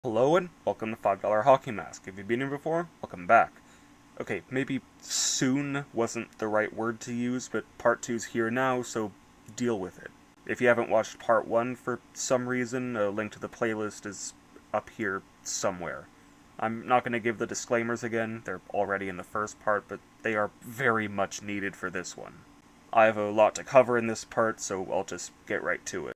Hello and welcome to $5 Hockey Mask. If you've been here before, welcome back. Okay, maybe soon wasn't the right word to use, but part 2's here now, so deal with it. If you haven't watched part 1 for some reason, a link to the playlist is up here somewhere. I'm not going to give the disclaimers again, they're already in the first part, but they are very much needed for this one. I have a lot to cover in this part, so I'll just get right to it.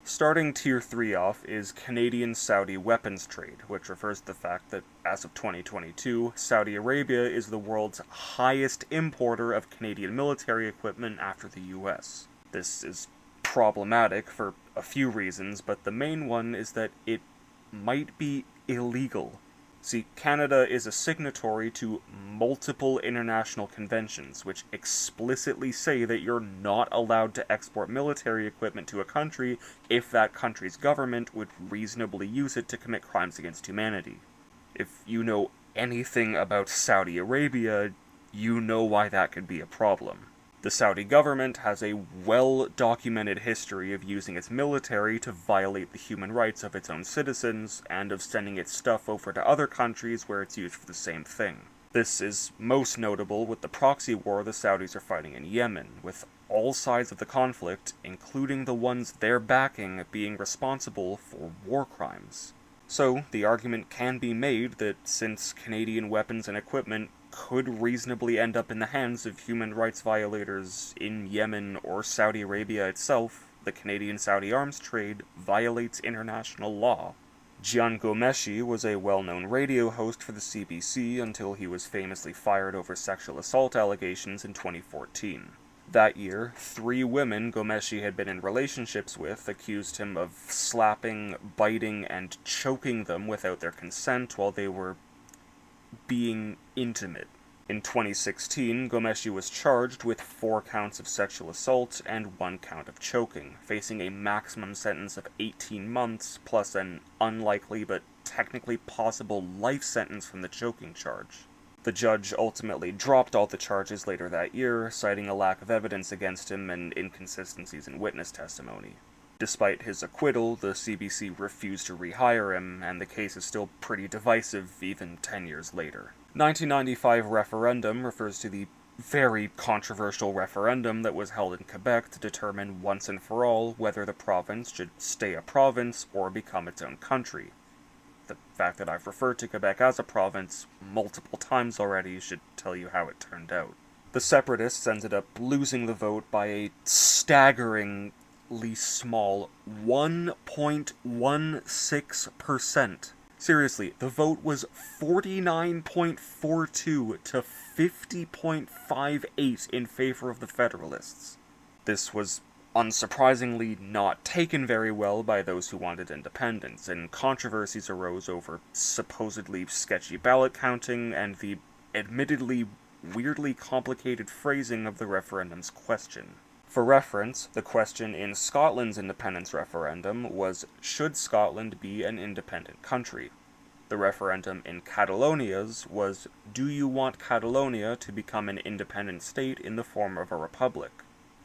Starting Tier 3 off is Canadian-Saudi weapons trade, which refers to the fact that, as of 2022, Saudi Arabia is the world's highest importer of Canadian military equipment after the US. This is problematic for a few reasons, but the main one is that it might be illegal. See, Canada is a signatory to multiple international conventions, which explicitly say that you're not allowed to export military equipment to a country if that country's government would reasonably use it to commit crimes against humanity. If you know anything about Saudi Arabia, you know why that could be a problem. The Saudi government has a well-documented history of using its military to violate the human rights of its own citizens, and of sending its stuff over to other countries where it's used for the same thing. This is most notable with the proxy war the Saudis are fighting in Yemen, with all sides of the conflict, including the ones they're backing, being responsible for war crimes. So, the argument can be made that since Canadian weapons and equipment could reasonably end up in the hands of human rights violators in Yemen or Saudi Arabia itself, the Canadian-Saudi arms trade violates international law. Jian Ghomeshi was a well-known radio host for the CBC until he was famously fired over sexual assault allegations in 2014. That year, 3 women Ghomeshi had been in relationships with accused him of slapping, biting, and choking them without their consent while they were being intimate. In 2016, Ghomeshi was charged with 4 counts of sexual assault and 1 count of choking, facing a maximum sentence of 18 months plus an unlikely but technically possible life sentence from the choking charge. The judge ultimately dropped all the charges later that year, citing a lack of evidence against him and inconsistencies in witness testimony. Despite his acquittal, the CBC refused to rehire him, and the case is still pretty divisive even 10 years later. 1995 referendum refers to the very controversial referendum that was held in Quebec to determine once and for all whether the province should stay a province or become its own country. The fact that I've referred to Quebec as a province multiple times already should tell you how it turned out. The separatists ended up losing the vote by a staggering small 1.16%. Seriously, the vote was 49.42 to 50.58 in favor of the Federalists. This was unsurprisingly not taken very well by those who wanted independence, and controversies arose over supposedly sketchy ballot counting and the admittedly weirdly complicated phrasing of the referendum's question. For reference, the question in Scotland's independence referendum was, should Scotland be an independent country? The referendum in Catalonia's was, do you want Catalonia to become an independent state in the form of a republic?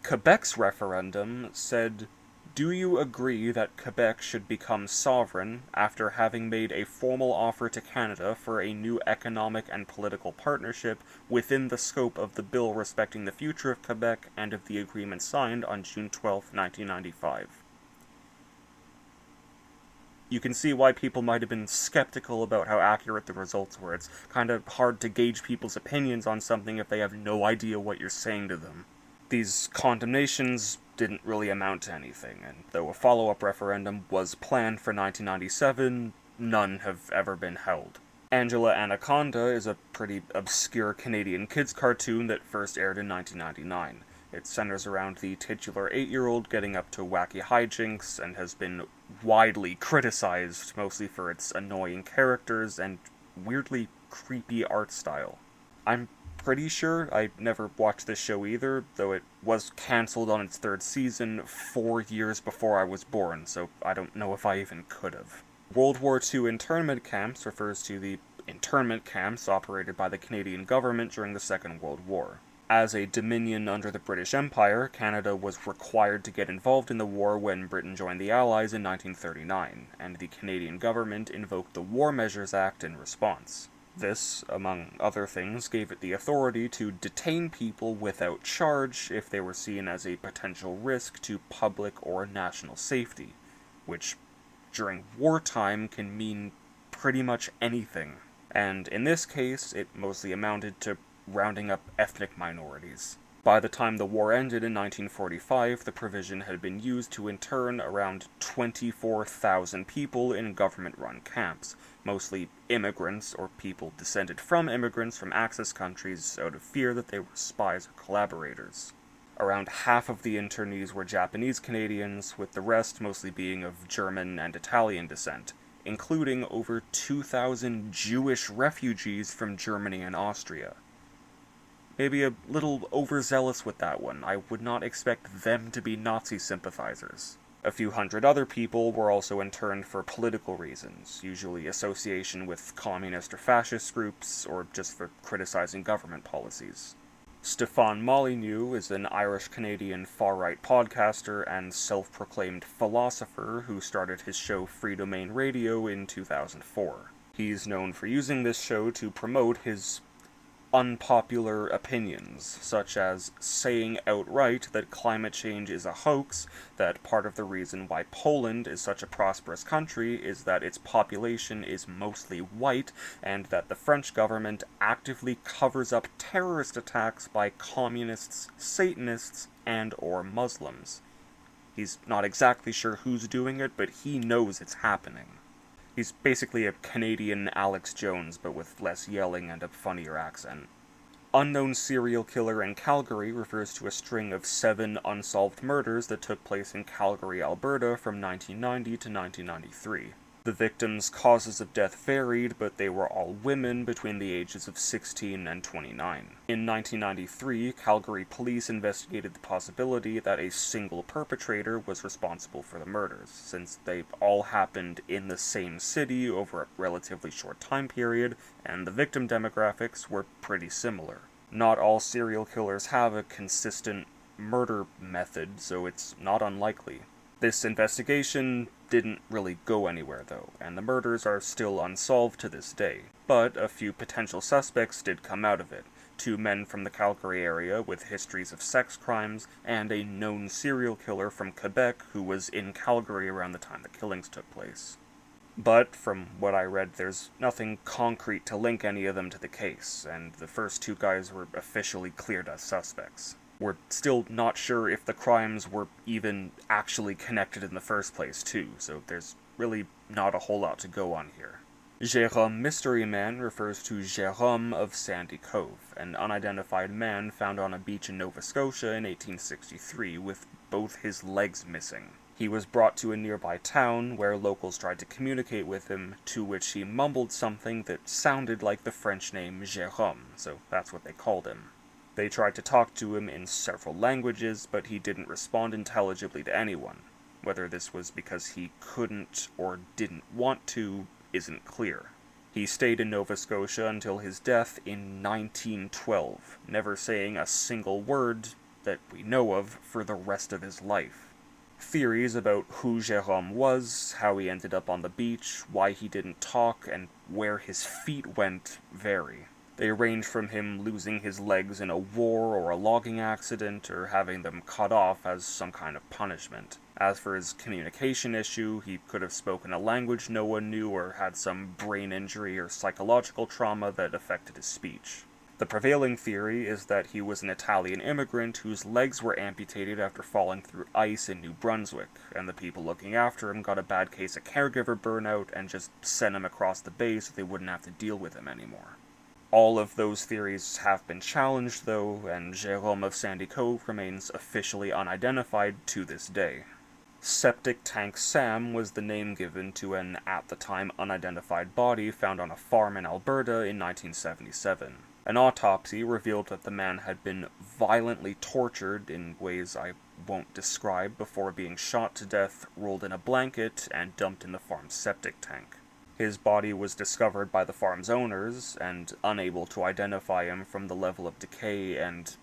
Quebec's referendum said, do you agree that Quebec should become sovereign after having made a formal offer to Canada for a new economic and political partnership within the scope of the bill respecting the future of Quebec and of the agreement signed on June 12, 1995? You can see why people might have been skeptical about how accurate the results were. It's kind of hard to gauge people's opinions on something if they have no idea what you're saying to them. These condemnations didn't really amount to anything, and though a follow-up referendum was planned for 1997, none have ever been held. Angela Anaconda is a pretty obscure Canadian kids cartoon that first aired in 1999. It centers around the titular 8-year-old getting up to wacky hijinks, and has been widely criticized, mostly for its annoying characters and weirdly creepy art style. I'm pretty sure I never watched this show either, though it was cancelled on its 3rd season 4 years before I was born, so I don't know if I even could have. World War II internment camps refers to the internment camps operated by the Canadian government during the Second World War. As a dominion under the British Empire, Canada was required to get involved in the war when Britain joined the Allies in 1939, and the Canadian government invoked the War Measures Act in response. This, among other things, gave it the authority to detain people without charge if they were seen as a potential risk to public or national safety, which, during wartime, can mean pretty much anything. And in this case, it mostly amounted to rounding up ethnic minorities. By the time the war ended in 1945, the provision had been used to intern around 24,000 people in government-run camps, mostly immigrants or people descended from immigrants from Axis countries out of fear that they were spies or collaborators. Around half of the internees were Japanese Canadians, with the rest mostly being of German and Italian descent, including over 2,000 Jewish refugees from Germany and Austria. Maybe a little overzealous with that one. I would not expect them to be Nazi sympathizers. A few hundred other people were also interned for political reasons, usually association with communist or fascist groups, or just for criticizing government policies. Stefan Molyneux is an Irish-Canadian far-right podcaster and self-proclaimed philosopher who started his show Free Domain Radio in 2004. He's known for using this show to promote his unpopular opinions, such as saying outright that climate change is a hoax, that part of the reason why Poland is such a prosperous country is that its population is mostly white, and that the French government actively covers up terrorist attacks by communists, Satanists, and or Muslims. He's not exactly sure who's doing it, but he knows it's happening. He's basically a Canadian Alex Jones, but with less yelling and a funnier accent. Unknown Serial Killer in Calgary refers to a string of 7 unsolved murders that took place in Calgary, Alberta from 1990 to 1993. The victims' causes of death varied, but they were all women between the ages of 16 and 29. In 1993, Calgary police investigated the possibility that a single perpetrator was responsible for the murders, since they all happened in the same city over a relatively short time period, and the victim demographics were pretty similar. Not all serial killers have a consistent murder method, so it's not unlikely. This investigation didn't really go anywhere, though, and the murders are still unsolved to this day. But a few potential suspects did come out of it. 2 men from the Calgary area with histories of sex crimes, and a known serial killer from Quebec who was in Calgary around the time the killings took place. But, from what I read, there's nothing concrete to link any of them to the case, and the first 2 guys were officially cleared as suspects. We're still not sure if the crimes were even actually connected in the first place, too, so there's really not a whole lot to go on here. Jérôme Mystery Man refers to Jérôme of Sandy Cove, an unidentified man found on a beach in Nova Scotia in 1863 with both his legs missing. He was brought to a nearby town where locals tried to communicate with him, to which he mumbled something that sounded like the French name Jérôme, so that's what they called him. They tried to talk to him in several languages, but he didn't respond intelligibly to anyone. Whether this was because he couldn't or didn't want to isn't clear. He stayed in Nova Scotia until his death in 1912, never saying a single word that we know of for the rest of his life. Theories about who Jérôme was, how he ended up on the beach, why he didn't talk, and where his feet went vary. They range from him losing his legs in a war or a logging accident, or having them cut off as some kind of punishment. As for his communication issue, he could have spoken a language no one knew or had some brain injury or psychological trauma that affected his speech. The prevailing theory is that he was an Italian immigrant whose legs were amputated after falling through ice in New Brunswick, and the people looking after him got a bad case of caregiver burnout and just sent him across the bay so they wouldn't have to deal with him anymore. All of those theories have been challenged, though, and Jérôme of Sandy Cove remains officially unidentified to this day. Septic Tank Sam was the name given to an at-the-time unidentified body found on a farm in Alberta in 1977. An autopsy revealed that the man had been violently tortured in ways I won't describe before being shot to death, rolled in a blanket, and dumped in the farm's septic tank. His body was discovered by the farm's owners, and unable to identify him from the level of decay and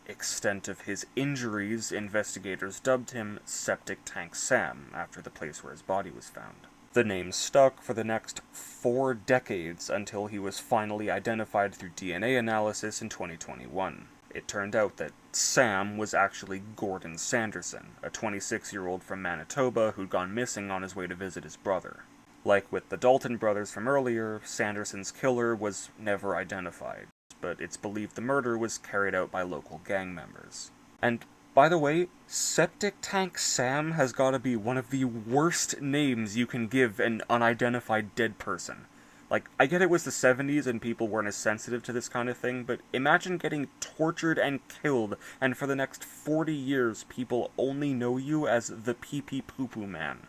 extent of his injuries, investigators dubbed him Septic Tank Sam, after the place where his body was found. The name stuck for the next 4 decades until he was finally identified through DNA analysis in 2021. It turned out that Sam was actually Gordon Sanderson, a 26-year-old from Manitoba who'd gone missing on his way to visit his brother. Like with the Dalton brothers from earlier, Sanderson's killer was never identified, but it's believed the murder was carried out by local gang members. And, by the way, Septic Tank Sam has gotta be one of the worst names you can give an unidentified dead person. Like, I get it was the 70s and people weren't as sensitive to this kind of thing, but imagine getting tortured and killed, and for the next 40 years people only know you as the Pee-Pee Poo-Poo Man.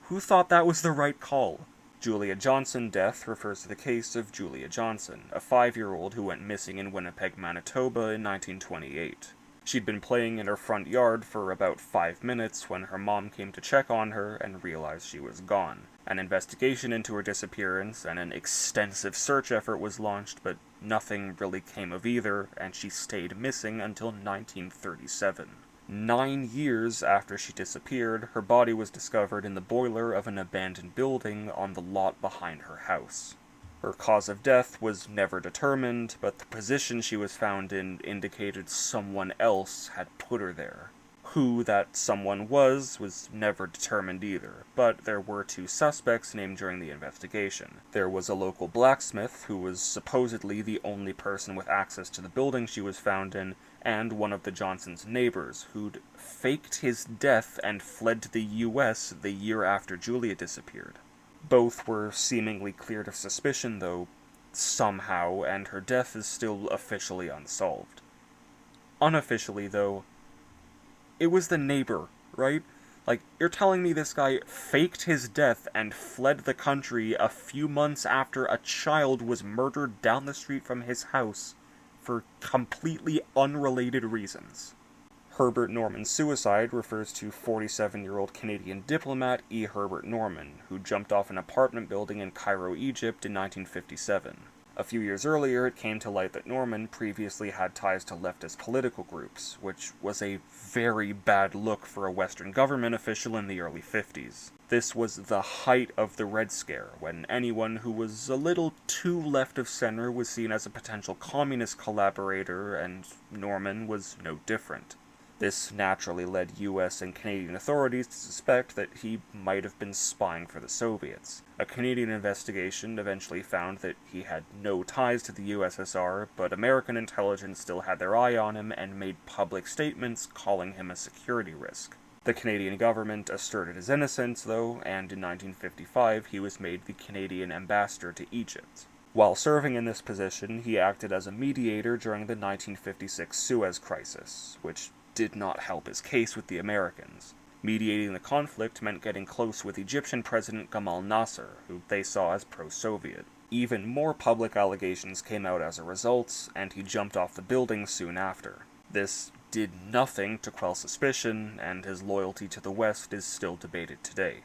Who thought that was the right call? Julia Johnson death refers to the case of Julia Johnson, a 5-year-old who went missing in Winnipeg, Manitoba in 1928. She'd been playing in her front yard for about 5 minutes when her mom came to check on her and realized she was gone. An investigation into her disappearance and an extensive search effort was launched, but nothing really came of either, and she stayed missing until 1937. 9 years after she disappeared, her body was discovered in the boiler of an abandoned building on the lot behind her house. Her cause of death was never determined, but the position she was found in indicated someone else had put her there. Who that someone was never determined either, but there were 2 suspects named during the investigation. There was a local blacksmith, who was supposedly the only person with access to the building she was found in, and one of the Johnsons' neighbors, who'd faked his death and fled to the US the year after Julia disappeared. Both were seemingly cleared of suspicion, though, somehow, and her death is still officially unsolved. Unofficially, though, it was the neighbor, right? Like, you're telling me this guy faked his death and fled the country a few months after a child was murdered down the street from his house for completely unrelated reasons. Herbert Norman's suicide refers to 47-year-old Canadian diplomat E. Herbert Norman, who jumped off an apartment building in Cairo, Egypt in 1957. A few years earlier, it came to light that Norman previously had ties to leftist political groups, which was a very bad look for a Western government official in the early 50s. This was the height of the Red Scare, when anyone who was a little too left of center was seen as a potential communist collaborator, and Norman was no different. This naturally led US and Canadian authorities to suspect that he might have been spying for the Soviets. A Canadian investigation eventually found that he had no ties to the USSR, but American intelligence still had their eye on him and made public statements calling him a security risk. The Canadian government asserted his innocence, though, and in 1955 he was made the Canadian ambassador to Egypt. While serving in this position, he acted as a mediator during the 1956 Suez Crisis, which did not help his case with the Americans. Mediating the conflict meant getting close with Egyptian President Gamal Nasser, who they saw as pro-Soviet. Even more public allegations came out as a result, and he jumped off the building soon after. This did nothing to quell suspicion, and his loyalty to the West is still debated today.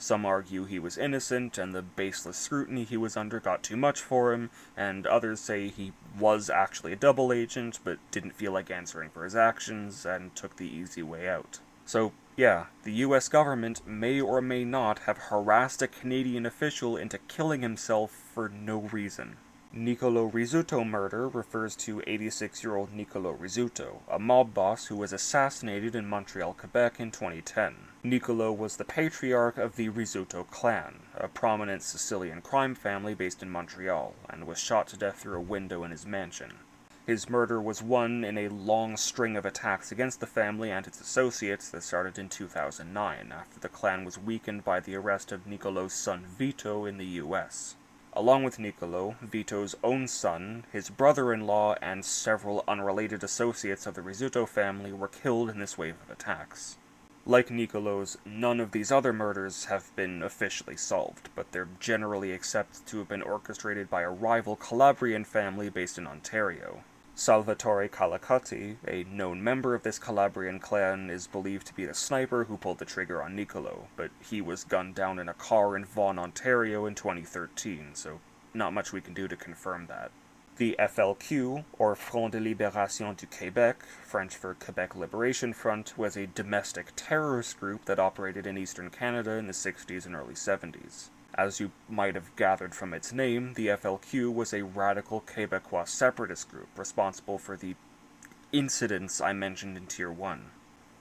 Some argue he was innocent, and the baseless scrutiny he was under got too much for him, and others say he was actually a double agent, but didn't feel like answering for his actions, and took the easy way out. So, yeah, the US government may or may not have harassed a Canadian official into killing himself for no reason. Nicolo Rizzuto murder refers to 86-year-old Nicolo Rizzuto, a mob boss who was assassinated in Montreal, Quebec in 2010. Nicolo was the patriarch of the Rizzuto clan, a prominent Sicilian crime family based in Montreal, and was shot to death through a window in his mansion. His murder was one in a long string of attacks against the family and its associates that started in 2009, after the clan was weakened by the arrest of Nicolo's son Vito in the US. Along with Nicolo, Vito's own son, his brother-in-law, and several unrelated associates of the Rizzuto family were killed in this wave of attacks. Like Nicolo's, none of these other murders have been officially solved, but they're generally accepted to have been orchestrated by a rival Calabrian family based in Ontario. Salvatore Calacotti, a known member of this Calabrian clan, is believed to be the sniper who pulled the trigger on Nicolo, but he was gunned down in a car in Vaughan, Ontario in 2013, so not much we can do to confirm that. The FLQ, or Front de Libération du Québec, French for Quebec Liberation Front, was a domestic terrorist group that operated in eastern Canada in the 60s and early 70s. As you might have gathered from its name, the FLQ was a radical Quebecois separatist group responsible for the incidents I mentioned in Tier 1.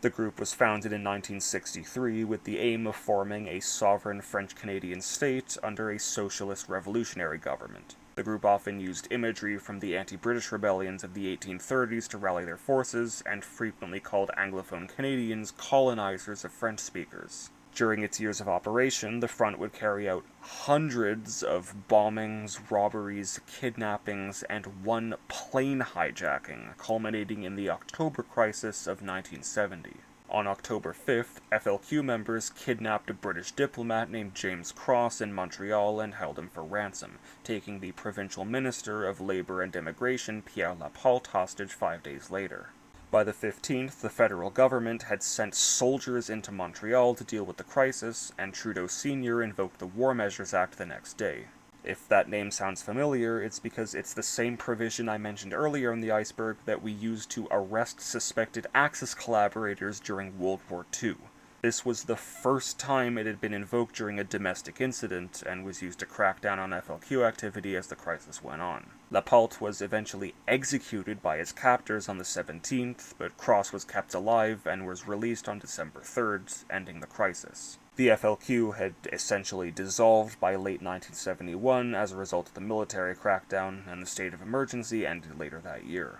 The group was founded in 1963 with the aim of forming a sovereign French-Canadian state under a socialist revolutionary government. The group often used imagery from the anti-British rebellions of the 1830s to rally their forces, and frequently called Anglophone Canadians colonizers of French speakers. During its years of operation, the front would carry out hundreds of bombings, robberies, kidnappings, and one plane hijacking, culminating in the October Crisis of 1970. On October 5th, FLQ members kidnapped a British diplomat named James Cross in Montreal and held him for ransom, taking the provincial minister of Labour and Immigration, Pierre Laporte, hostage 5 days later. By the 15th, the federal government had sent soldiers into Montreal to deal with the crisis, and Trudeau Sr. invoked the War Measures Act the next day. If that name sounds familiar, it's because it's the same provision I mentioned earlier in the Iceberg that we used to arrest suspected Axis collaborators during World War II. This was the first time it had been invoked during a domestic incident, and was used to crack down on FLQ activity as the crisis went on. Laporte was eventually executed by his captors on the 17th, but Cross was kept alive and was released on December 3rd, ending the crisis. The FLQ had essentially dissolved by late 1971 as a result of the military crackdown, and the state of emergency ended later that year.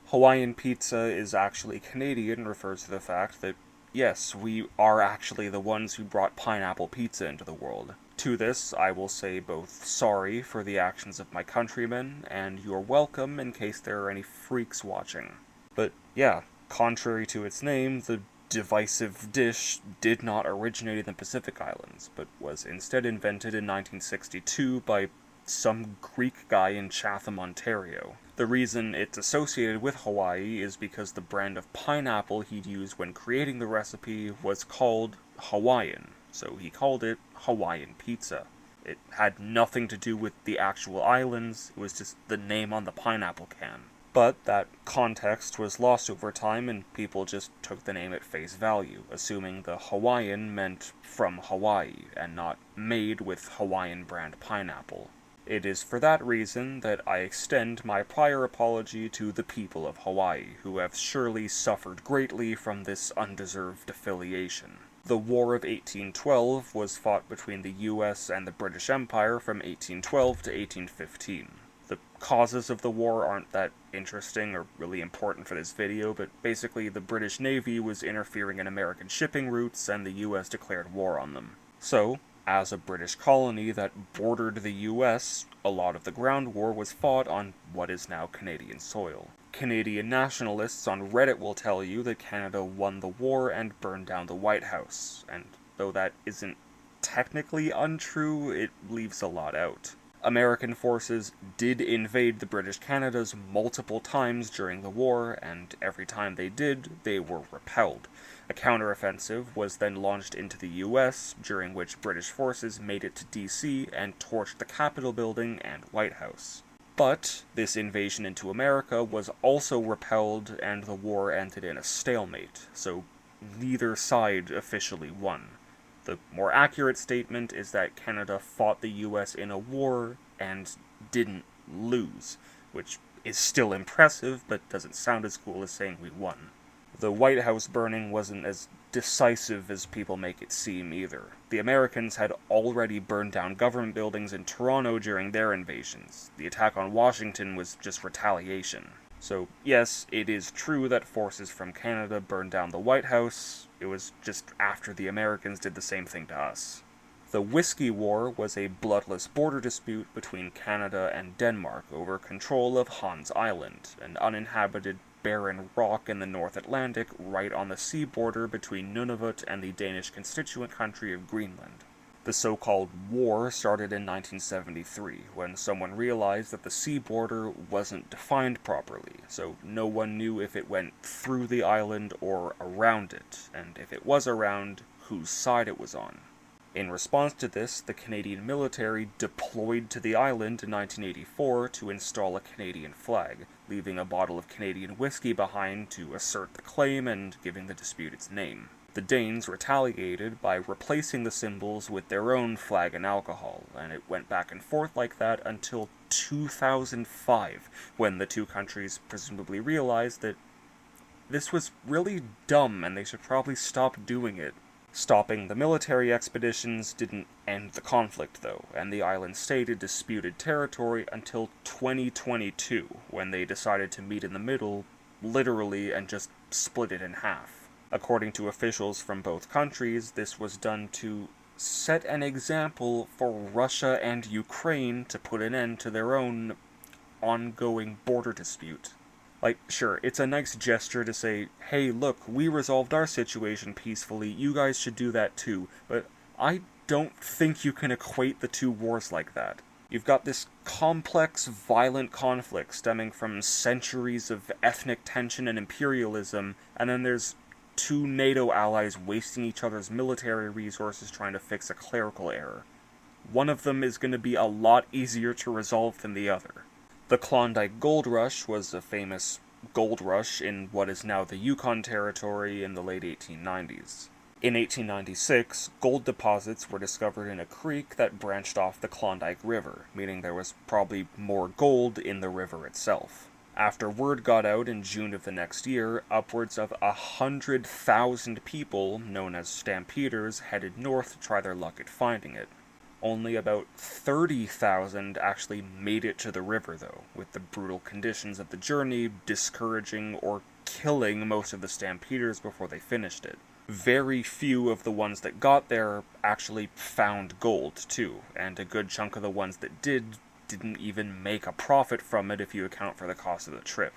Hawaiian pizza is actually Canadian and refers to the fact that, yes, we are actually the ones who brought pineapple pizza into the world. To this, I will say both sorry for the actions of my countrymen, and you're welcome in case there are any freaks watching. But yeah, contrary to its name, the divisive dish did not originate in the Pacific Islands, but was instead invented in 1962 by some Greek guy in Chatham, Ontario. The reason it's associated with Hawaii is because the brand of pineapple he'd used when creating the recipe was called Hawaiian, so he called it Hawaiian pizza. It had nothing to do with the actual islands, it was just the name on the pineapple can. But that context was lost over time, and people just took the name at face value, assuming the Hawaiian meant from Hawaii, and not made with Hawaiian brand pineapple. It is for that reason that I extend my prior apology to the people of Hawaii, who have surely suffered greatly from this undeserved affiliation. The War of 1812 was fought between the US and the British Empire from 1812 to 1815. The causes of the war aren't that interesting or really important for this video, but basically the British Navy was interfering in American shipping routes, and the US declared war on them. So, as a British colony that bordered the US, a lot of the ground war was fought on what is now Canadian soil. Canadian nationalists on Reddit will tell you that Canada won the war and burned down the White House, and though that isn't technically untrue, it leaves a lot out. American forces did invade the British Canadas multiple times during the war, and every time they did, they were repelled. A counteroffensive was then launched into the US, during which British forces made it to DC and torched the Capitol building and White House. But this invasion into America was also repelled, and the war ended in a stalemate, so neither side officially won. The more accurate statement is that Canada fought the US in a war and didn't lose, which is still impressive, but doesn't sound as cool as saying we won. The White House burning wasn't as decisive as people make it seem either. The Americans had already burned down government buildings in Toronto during their invasions. The attack on Washington was just retaliation. So, yes, it is true that forces from Canada burned down the White House. It was just after the Americans did the same thing to us. The Whiskey War was a bloodless border dispute between Canada and Denmark over control of Hans Island, an uninhabited barren rock in the North Atlantic right on the sea border between Nunavut and the Danish constituent country of Greenland. The so-called war started in 1973, when someone realized that the sea border wasn't defined properly, so no one knew if it went through the island or around it, and if it was around, whose side it was on. In response to this, the Canadian military deployed to the island in 1984 to install a Canadian flag, leaving a bottle of Canadian whiskey behind to assert the claim and giving the dispute its name. The Danes retaliated by replacing the symbols with their own flag and alcohol, and it went back and forth like that until 2005, when the two countries presumably realized that this was really dumb and they should probably stop doing it. Stopping the military expeditions didn't end the conflict, though, and the island stayed in disputed territory until 2022, when they decided to meet in the middle, literally, and just split it in half. According to officials from both countries, this was done to set an example for Russia and Ukraine to put an end to their own ongoing border dispute. Like, sure, it's a nice gesture to say, hey, look, we resolved our situation peacefully, you guys should do that too, but I don't think you can equate the two wars like that. You've got this complex, violent conflict stemming from centuries of ethnic tension and imperialism, and then there's two NATO allies wasting each other's military resources trying to fix a clerical error. One of them is going to be a lot easier to resolve than the other. The Klondike Gold Rush was a famous gold rush in what is now the Yukon Territory in the late 1890s. In 1896, gold deposits were discovered in a creek that branched off the Klondike River, meaning there was probably more gold in the river itself. After word got out in June of the next year, upwards of 100,000 people, known as stampeders, headed north to try their luck at finding it. Only about 30,000 actually made it to the river, though, with the brutal conditions of the journey discouraging or killing most of the stampeders before they finished it. Very few of the ones that got there actually found gold, too, and a good chunk of the ones that didn't even make a profit from it if you account for the cost of the trip.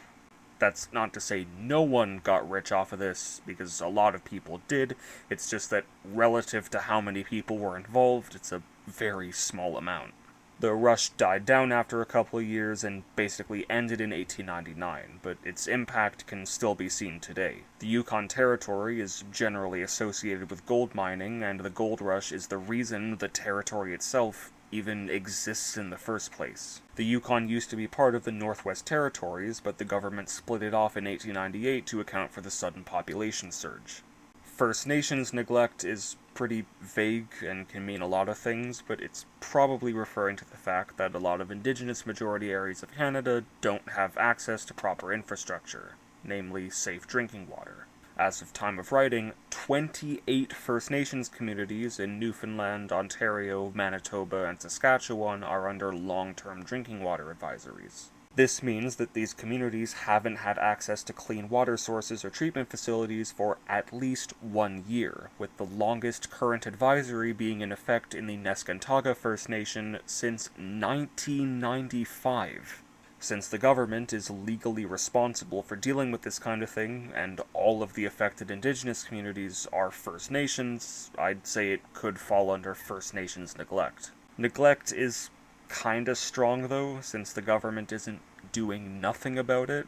That's not to say no one got rich off of this, because a lot of people did. It's just that relative to how many people were involved, it's a very small amount. The rush died down after a couple of years and basically ended in 1899, but its impact can still be seen today. The Yukon Territory is generally associated with gold mining, and the gold rush is the reason the territory itself even exists in the first place. The Yukon used to be part of the Northwest Territories, but the government split it off in 1898 to account for the sudden population surge. First Nations neglect is pretty vague and can mean a lot of things, but it's probably referring to the fact that a lot of Indigenous majority areas of Canada don't have access to proper infrastructure, namely safe drinking water. As of time of writing, 28 First Nations communities in Newfoundland, Ontario, Manitoba, and Saskatchewan are under long-term drinking water advisories. This means that these communities haven't had access to clean water sources or treatment facilities for at least 1 year, with the longest current advisory being in effect in the Neskantaga First Nation since 1995. Since the government is legally responsible for dealing with this kind of thing, and all of the affected Indigenous communities are First Nations, I'd say it could fall under First Nations neglect. Neglect is kinda strong, though, since the government isn't doing nothing about it.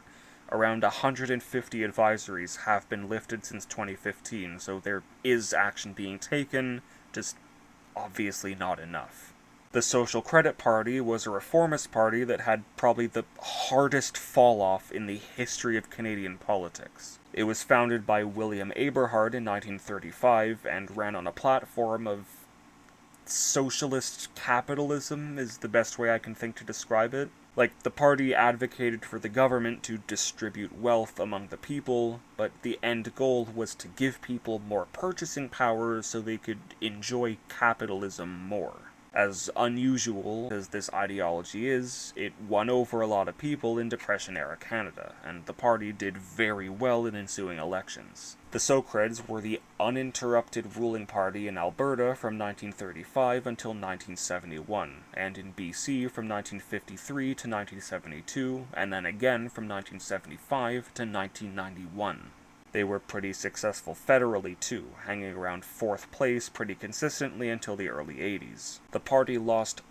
Around 150 advisories have been lifted since 2015, so there is action being taken, just obviously not enough. The Social Credit Party was a reformist party that had probably the hardest fall-off in the history of Canadian politics. It was founded by William Aberhart in 1935 and ran on a platform of socialist capitalism is the best way I can think to describe it. Like, the party advocated for the government to distribute wealth among the people, but the end goal was to give people more purchasing power so they could enjoy capitalism more. As unusual as this ideology is, it won over a lot of people in Depression-era Canada, and the party did very well in ensuing elections. The Socreds were the uninterrupted ruling party in Alberta from 1935 until 1971, and in BC from 1953 to 1972, and then again from 1975 to 1991. They were pretty successful federally, too, hanging around 4th place pretty consistently until the early 80s. The party lost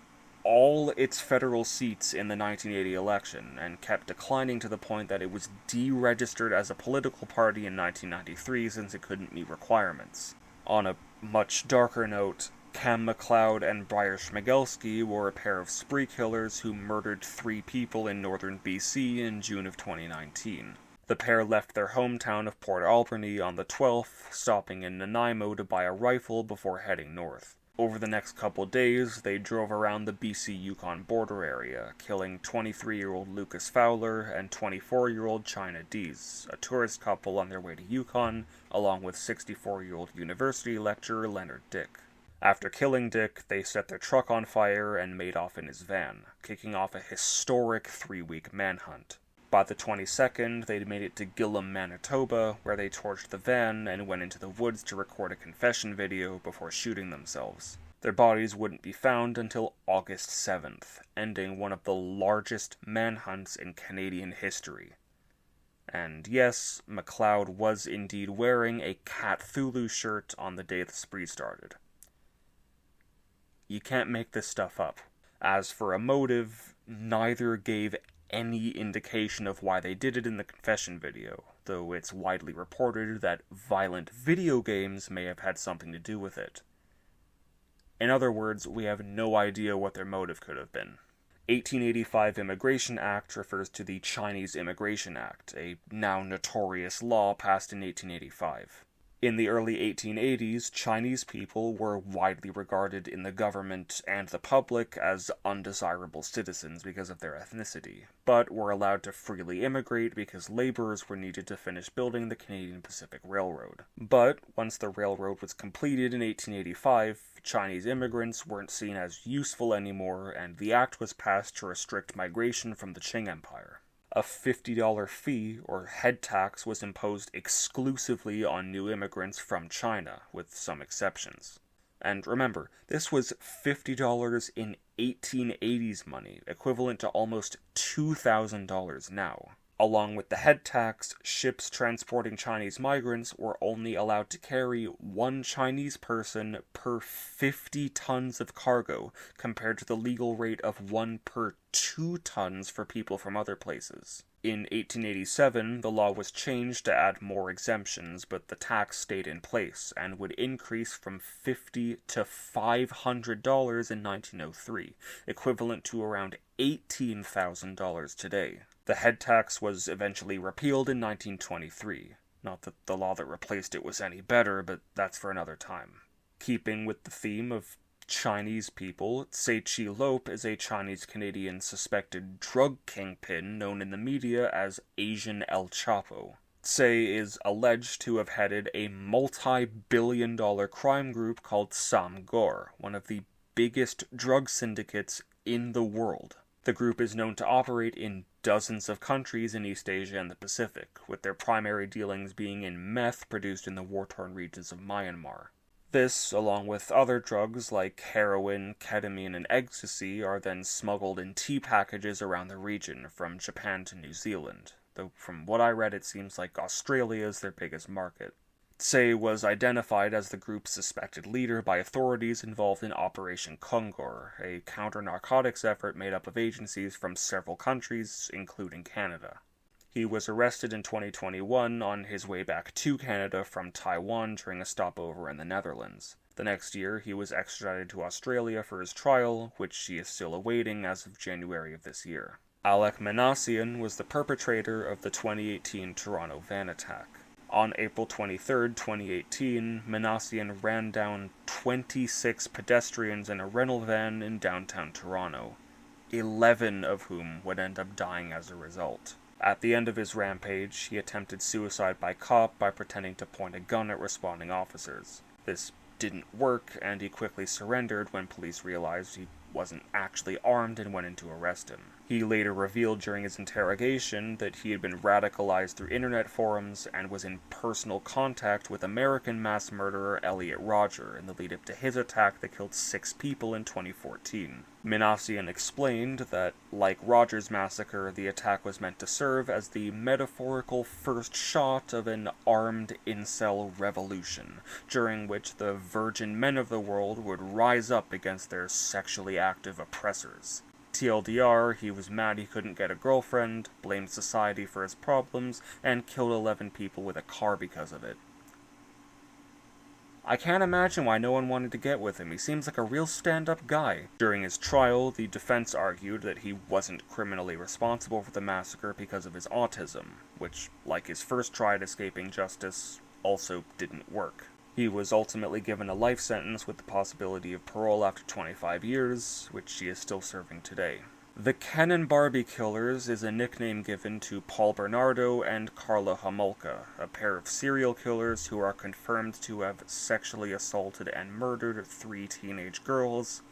all its federal seats in the 1980 election, and kept declining to the point that it was deregistered as a political party in 1993 since it couldn't meet requirements. On a much darker note, Cam McLeod and Briar Schmigelski were a pair of spree killers who murdered 3 people in northern BC in June of 2019. The pair left their hometown of Port Alberni on the 12th, stopping in Nanaimo to buy a rifle before heading north. Over the next couple days, they drove around the BC-Yukon border area, killing 23-year-old Lucas Fowler and 24-year-old China Dees, a tourist couple on their way to Yukon, along with 64-year-old university lecturer Leonard Dick. After killing Dick, they set their truck on fire and made off in his van, kicking off a historic 3-week manhunt. By the 22nd, they'd made it to Gillam, Manitoba, where they torched the van and went into the woods to record a confession video before shooting themselves. Their bodies wouldn't be found until August 7th, ending one of the largest manhunts in Canadian history. And yes, McLeod was indeed wearing a Cthulhu shirt on the day the spree started. You can't make this stuff up. As for a motive, neither gave any indication of why they did it in the confession video, though it's widely reported that violent video games may have had something to do with it. In other words, we have no idea what their motive could have been. 1885 Immigration Act refers to the Chinese Immigration Act, a now notorious law passed in 1885. In the early 1880s, Chinese people were widely regarded in the government and the public as undesirable citizens because of their ethnicity, but were allowed to freely immigrate because laborers were needed to finish building the Canadian Pacific Railroad. But once the railroad was completed in 1885, Chinese immigrants weren't seen as useful anymore, and the act was passed to restrict migration from the Qing Empire. A $50 fee, or head tax, was imposed exclusively on new immigrants from China, with some exceptions. And remember, this was $50 in 1880s money, equivalent to almost $2,000 now. Along with the head tax, ships transporting Chinese migrants were only allowed to carry 1 Chinese person per 50 tons of cargo, compared to the legal rate of 1 per 2 tons for people from other places. In 1887, the law was changed to add more exemptions, but the tax stayed in place, and would increase from $50 to $500 in 1903, equivalent to around $18,000 today. The head tax was eventually repealed in 1923. Not that the law that replaced it was any better, but that's for another time. Keeping with the theme of Chinese people, Tse-Chi Lope is a Chinese-Canadian suspected drug kingpin known in the media as Asian El Chapo. Tse is alleged to have headed a multi-billion-dollar crime group called Samgor, one of the biggest drug syndicates in the world. The group is known to operate in dozens of countries in East Asia and the Pacific, with their primary dealings being in meth produced in the war-torn regions of Myanmar. This, along with other drugs like heroin, ketamine, and ecstasy, are then smuggled in tea packages around the region, from Japan to New Zealand, though from what I read it seems like Australia is their biggest market. Tse was identified as the group's suspected leader by authorities involved in Operation Kongor, a counter-narcotics effort made up of agencies from several countries, including Canada. He was arrested in 2021 on his way back to Canada from Taiwan during a stopover in the Netherlands. The next year, he was extradited to Australia for his trial, which he is still awaiting as of January of this year. Alek Minassian was the perpetrator of the 2018 Toronto van attack. On April 23, 2018, Minassian ran down 26 pedestrians in a rental van in downtown Toronto, 11 of whom would end up dying as a result. At the end of his rampage, he attempted suicide by cop by pretending to point a gun at responding officers. This didn't work, and he quickly surrendered when police realized he wasn't actually armed and went in to arrest him. He later revealed during his interrogation that he had been radicalized through internet forums and was in personal contact with American mass murderer Elliot Rodger in the lead-up to his attack that killed 6 people in 2014. Minassian explained that, like Rodger's massacre, the attack was meant to serve as the metaphorical first shot of an armed incel revolution, during which the virgin men of the world would rise up against their sexually active oppressors. TLDR, he was mad he couldn't get a girlfriend, blamed society for his problems, and killed 11 people with a car because of it. I can't imagine why no one wanted to get with him. He seems like a real stand-up guy. During his trial, the defense argued that he wasn't criminally responsible for the massacre because of his autism, which, like his first try at escaping justice, also didn't work. He was ultimately given a life sentence with the possibility of parole after 25 years, which he is still serving today. The Ken and Barbie Killers is a nickname given to Paul Bernardo and Karla Homolka, a pair of serial killers who are confirmed to have sexually assaulted and murdered 3 teenage girls,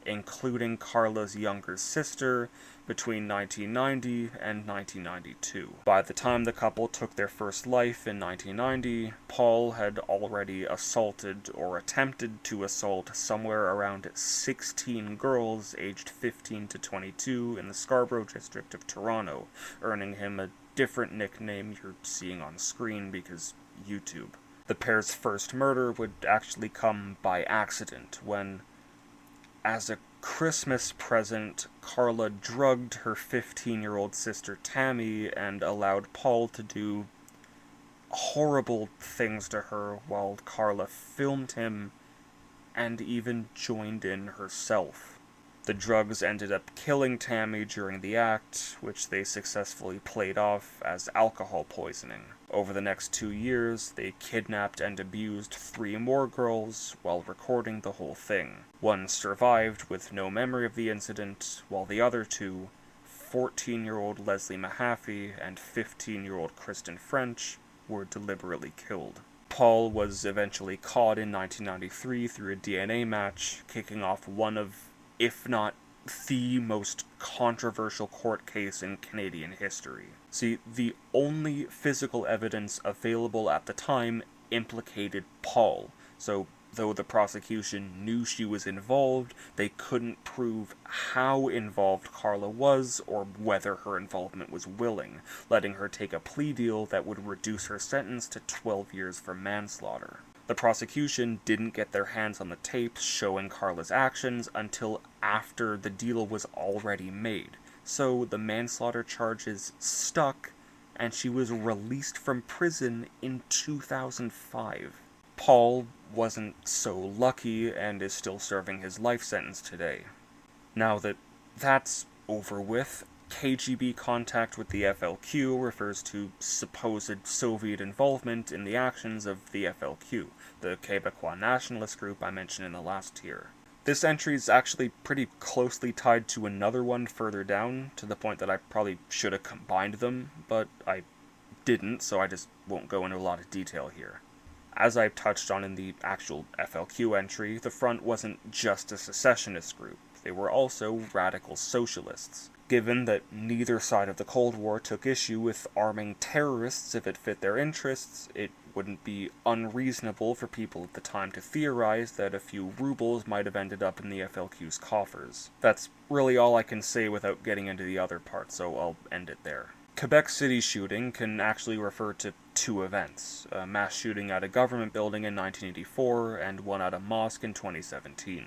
including Karla's younger sister, between 1990 and 1992. By the time the couple took their first life in 1990, Paul had already assaulted or attempted to assault somewhere around 16 girls aged 15 to 22 in the Scarborough district of Toronto, earning him a different nickname you're seeing on screen because YouTube. The pair's first murder would actually come by accident when, as a Christmas present, Karla drugged her 15-year-old sister Tammy and allowed Paul to do horrible things to her while Karla filmed him and even joined in herself. The drugs ended up killing Tammy during the act, which they successfully played off as alcohol poisoning. Over the next 2 years, they kidnapped and abused 3 more girls while recording the whole thing. One survived with no memory of the incident, while the other 2, 14-year-old Leslie Mahaffey and 15-year-old Kristen French, were deliberately killed. Paul was eventually caught in 1993 through a DNA match, kicking off one of, if not the most controversial court case in Canadian history. See, the only physical evidence available at the time implicated Paul, so though the prosecution knew she was involved, they couldn't prove how involved Karla was or whether her involvement was willing, letting her take a plea deal that would reduce her sentence to 12 years for manslaughter. The prosecution didn't get their hands on the tapes showing Karla's actions until after the deal was already made, so the manslaughter charges stuck, and she was released from prison in 2005. Paul wasn't so lucky and is still serving his life sentence today. Now that that's over with, KGB contact with the FLQ refers to supposed Soviet involvement in the actions of the FLQ, the Quebecois nationalist group I mentioned in the last tier. This entry is actually pretty closely tied to another one further down, to the point that I probably should have combined them, but I didn't, so I just won't go into a lot of detail here. As I've touched on in the actual FLQ entry, the Front wasn't just a secessionist group, they were also radical socialists. Given that neither side of the Cold War took issue with arming terrorists if it fit their interests, it wouldn't be unreasonable for people at the time to theorize that a few rubles might have ended up in the FLQ's coffers. That's really all I can say without getting into the other part, so I'll end it there. Quebec City shooting can actually refer to 2 events, a mass shooting at a government building in 1984 and one at a mosque in 2017.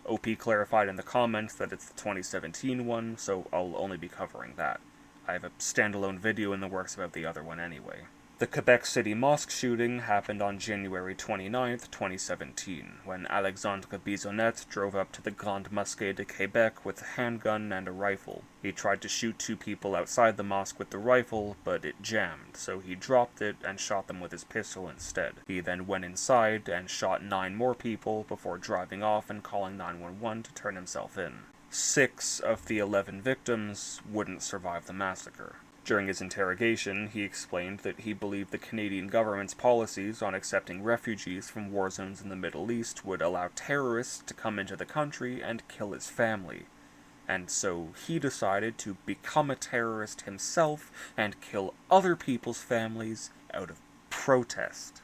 OP clarified in the comments that it's the 2017 one, so I'll only be covering that. I have a standalone video in the works about the other one anyway. The Quebec City mosque shooting happened on January 29, 2017, when Alexandre Bisonnette drove up to the Grande Mosquée de Quebec with a handgun and a rifle. He tried to shoot 2 people outside the mosque with the rifle, but it jammed, so he dropped it and shot them with his pistol instead. He then went inside and shot 9 more people before driving off and calling 911 to turn himself in. 6 of the 11 victims wouldn't survive the massacre. During his interrogation, he explained that he believed the Canadian government's policies on accepting refugees from war zones in the Middle East would allow terrorists to come into the country and kill his family. And so he decided to become a terrorist himself and kill other people's families out of protest.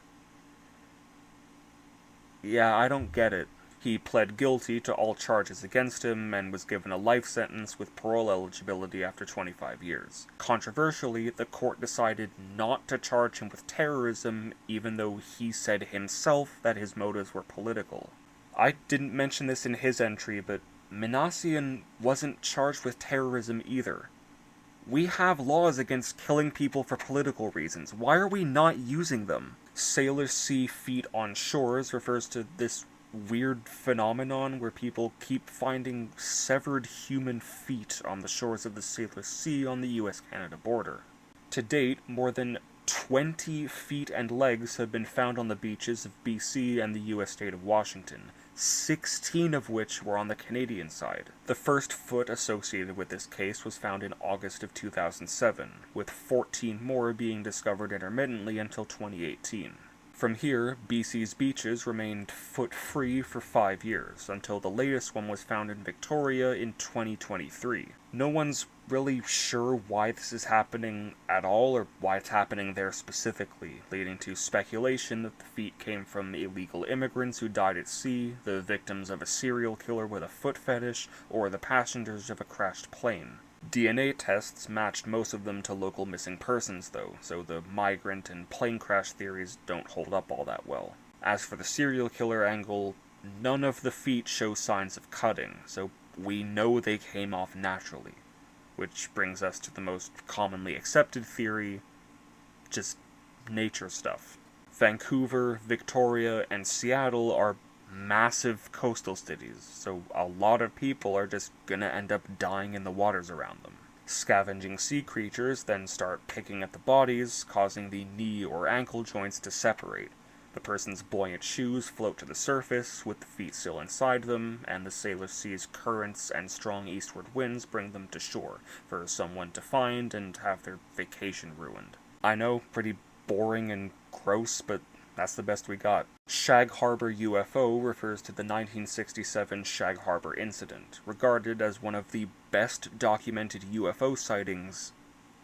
Yeah, I don't get it. He pled guilty to all charges against him and was given a life sentence with parole eligibility after 25 years. Controversially, the court decided not to charge him with terrorism, even though he said himself that his motives were political. I didn't mention this in his entry, but Minassian wasn't charged with terrorism either. We have laws against killing people for political reasons. Why are we not using them? Sailor Sea feet on shores refers to this weird phenomenon where people keep finding severed human feet on the shores of the Sailor Sea on the US-Canada border. To date, more than 20 feet and legs have been found on the beaches of BC and the US state of Washington, 16 of which were on the Canadian side. The first foot associated with this case was found in August of 2007, with 14 more being discovered intermittently until 2018. From here, BC's beaches remained foot-free for 5 years, until the latest one was found in Victoria in 2023. No one's really sure why this is happening at all, or why it's happening there specifically, leading to speculation that the feet came from illegal immigrants who died at sea, the victims of a serial killer with a foot fetish, or the passengers of a crashed plane. DNA tests matched most of them to local missing persons, though, so the migrant and plane crash theories don't hold up all that well. As for the serial killer angle, none of the feet show signs of cutting, so we know they came off naturally. Which brings us to the most commonly accepted theory, just nature stuff. Vancouver, Victoria, and Seattle are massive coastal cities, so a lot of people are just gonna end up dying in the waters around them. Scavenging sea creatures then start picking at the bodies, causing the knee or ankle joints to separate. The person's buoyant shoes float to the surface, with the feet still inside them, and the Sailor Sea's currents and strong eastward winds bring them to shore, for someone to find and have their vacation ruined. I know, pretty boring and gross, but that's the best we got. Shag Harbor UFO refers to the 1967 Shag Harbor incident, regarded as one of the best documented UFO sightings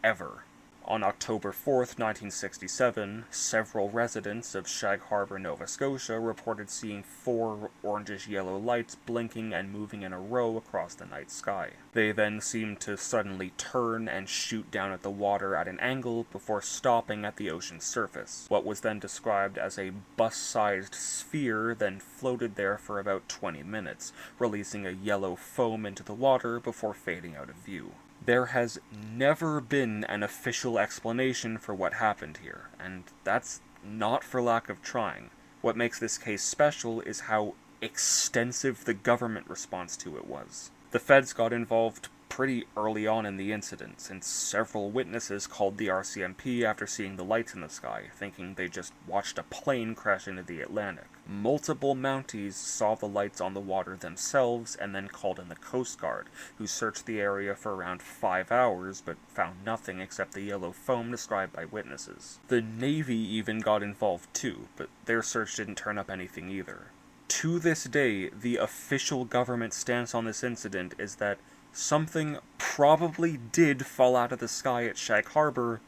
ever. On October 4th, 1967, several residents of Shag Harbor, Nova Scotia reported seeing 4 orangish-yellow lights blinking and moving in a row across the night sky. They then seemed to suddenly turn and shoot down at the water at an angle before stopping at the ocean's surface. What was then described as a bus-sized sphere then floated there for about 20 minutes, releasing a yellow foam into the water before fading out of view. There has never been an official explanation for what happened here, and that's not for lack of trying. What makes this case special is how extensive the government response to it was. The feds got involved pretty early on in the incident, since several witnesses called the RCMP after seeing the lights in the sky, thinking they just watched a plane crash into the Atlantic. Multiple Mounties saw the lights on the water themselves and then called in the Coast Guard, who searched the area for around 5 hours but found nothing except the yellow foam described by witnesses. The Navy even got involved too, but their search didn't turn up anything either. To this day, the official government stance on this incident is that something probably did fall out of the sky at Shag Harbor,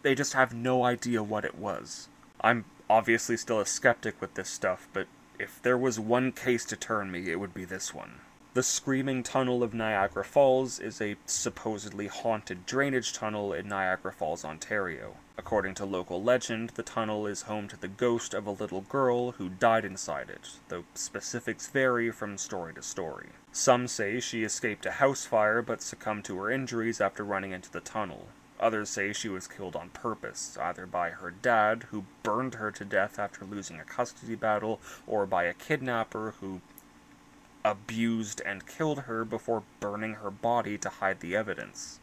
they just have no idea what it was. I'm obviously still a skeptic with this stuff, but if there was one case to turn me, it would be this one. The Screaming Tunnel of Niagara Falls is a supposedly haunted drainage tunnel in Niagara Falls, Ontario. According to local legend, the tunnel is home to the ghost of a little girl who died inside it, though specifics vary from story to story. Some say she escaped a house fire but succumbed to her injuries after running into the tunnel. Others say she was killed on purpose, either by her dad, who burned her to death after losing a custody battle, or by a kidnapper who abused and killed her before burning her body to hide the evidence.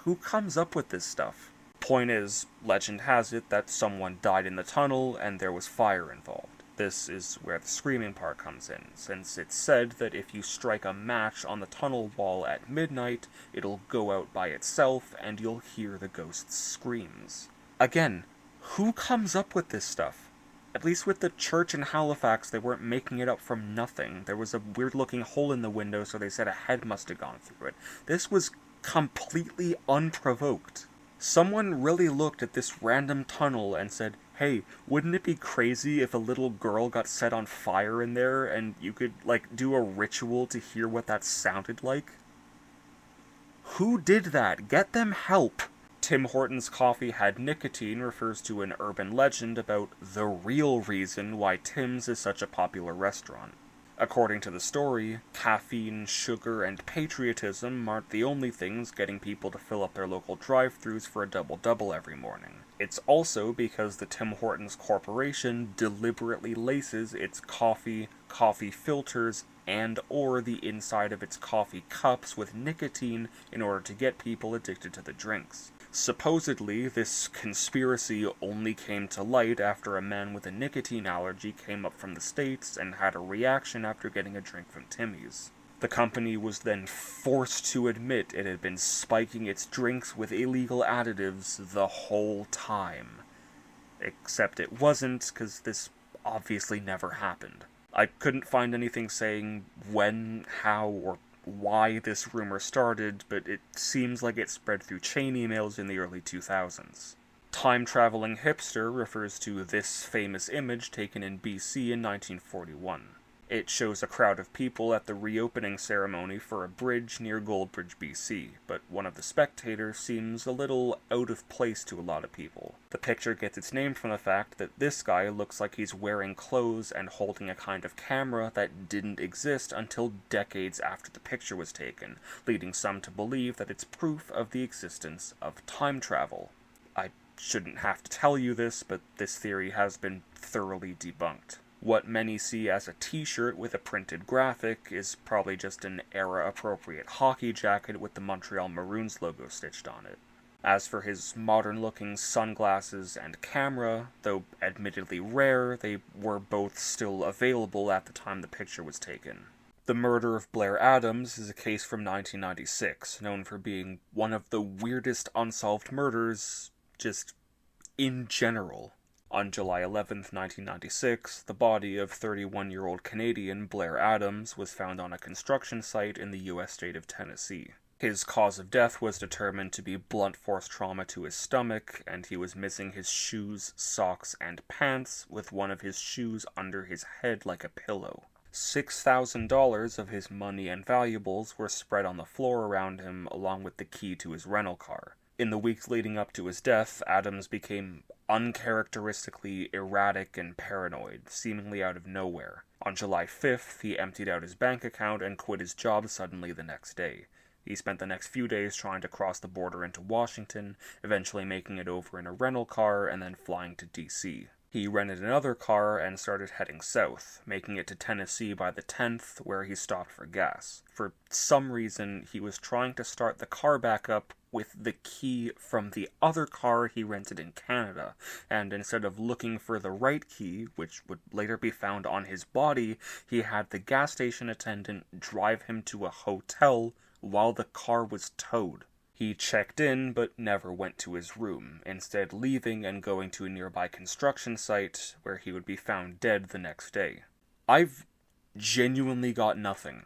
Who comes up with this stuff? Point is, legend has it that someone died in the tunnel and there was fire involved. This is where the screaming part comes in, since it's said that if you strike a match on the tunnel wall at midnight, it'll go out by itself and you'll hear the ghost's screams. Again, who comes up with this stuff? At least with the church in Halifax, they weren't making it up from nothing. There was a weird-looking hole in the window, so they said a head must have gone through it. This was completely unprovoked. Someone really looked at this random tunnel and said, hey, wouldn't it be crazy if a little girl got set on fire in there and you could, do a ritual to hear what that sounded like? Who did that? Get them help! Tim Hortons coffee had nicotine refers to an urban legend about the real reason why Tim's is such a popular restaurant. According to the story, caffeine, sugar, and patriotism aren't the only things getting people to fill up their local drive-thrus for a double-double every morning. It's also because the Tim Hortons Corporation deliberately laces its coffee filters, and or the inside of its coffee cups with nicotine in order to get people addicted to the drinks. Supposedly, this conspiracy only came to light after a man with a nicotine allergy came up from the States and had a reaction after getting a drink from Timmy's. The company was then forced to admit it had been spiking its drinks with illegal additives the whole time. Except it wasn't, because this obviously never happened. I couldn't find anything saying when, how, or why this rumor started, but it seems like it spread through chain emails in the early 2000s. Time-traveling hipster refers to this famous image taken in BC in 1941. It shows a crowd of people at the reopening ceremony for a bridge near Goldbridge, BC, but one of the spectators seems a little out of place to a lot of people. The picture gets its name from the fact that this guy looks like he's wearing clothes and holding a kind of camera that didn't exist until decades after the picture was taken, leading some to believe that it's proof of the existence of time travel. I shouldn't have to tell you this, but this theory has been thoroughly debunked. What many see as a t-shirt with a printed graphic is probably just an era-appropriate hockey jacket with the Montreal Maroons logo stitched on it. As for his modern-looking sunglasses and camera, though admittedly rare, they were both still available at the time the picture was taken. The murder of Blair Adams is a case from 1996, known for being one of the weirdest unsolved murders, just in general. On July 11, 1996, the body of 31-year-old Canadian Blair Adams was found on a construction site in the U.S. state of Tennessee. His cause of death was determined to be blunt force trauma to his stomach, and he was missing his shoes, socks, and pants, with one of his shoes under his head like a pillow. $6,000 of his money and valuables were spread on the floor around him, along with the key to his rental car. In the weeks leading up to his death, Adams became uncharacteristically erratic and paranoid, seemingly out of nowhere. On July 5th, he emptied out his bank account and quit his job suddenly the next day. He spent the next few days trying to cross the border into Washington, eventually making it over in a rental car and then flying to D.C. He rented another car and started heading south, making it to Tennessee by the 10th, where he stopped for gas. For some reason, he was trying to start the car back up with the key from the other car he rented in Canada, and instead of looking for the right key, which would later be found on his body, he had the gas station attendant drive him to a hotel while the car was towed. He checked in, but never went to his room, instead leaving and going to a nearby construction site, where he would be found dead the next day. I've genuinely got nothing.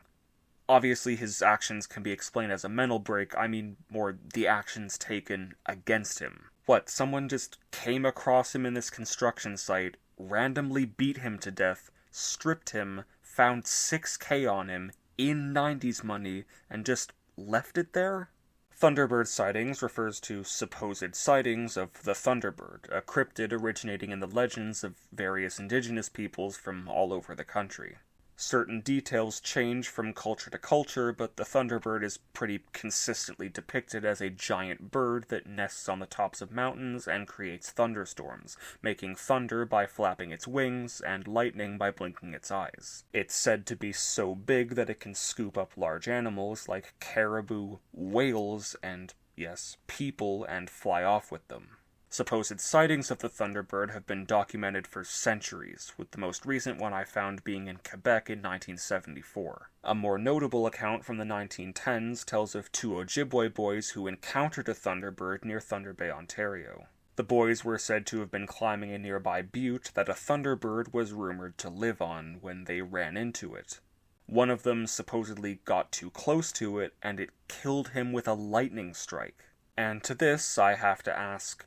Obviously, his actions can be explained as a mental break. I mean more the actions taken against him. What, someone just came across him in this construction site, randomly beat him to death, stripped him, found $6,000 on him in 90s money, and just left it there? Thunderbird sightings refers to supposed sightings of the Thunderbird, a cryptid originating in the legends of various indigenous peoples from all over the country. Certain details change from culture to culture, but the Thunderbird is pretty consistently depicted as a giant bird that nests on the tops of mountains and creates thunderstorms, making thunder by flapping its wings and lightning by blinking its eyes. It's said to be so big that it can scoop up large animals like caribou, whales, and, yes, people, and fly off with them. Supposed sightings of the Thunderbird have been documented for centuries, with the most recent one I found being in Quebec in 1974. A more notable account from the 1910s tells of two Ojibwe boys who encountered a Thunderbird near Thunder Bay, Ontario. The boys were said to have been climbing a nearby butte that a Thunderbird was rumored to live on when they ran into it. One of them supposedly got too close to it, and it killed him with a lightning strike. And to this, I have to ask,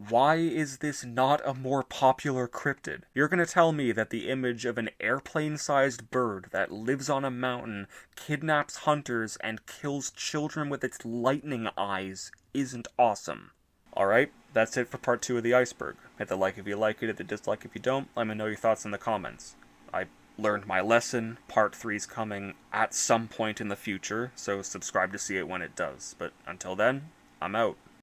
why is this not a more popular cryptid? You're going to tell me that the image of an airplane-sized bird that lives on a mountain, kidnaps hunters, and kills children with its lightning eyes isn't awesome. Alright, that's it for part 2 of the Iceberg. Hit the like if you like it, hit the dislike if you don't. Let me know your thoughts in the comments. I learned my lesson. Part 3's coming at some point in the future, so subscribe to see it when it does. But until then, I'm out.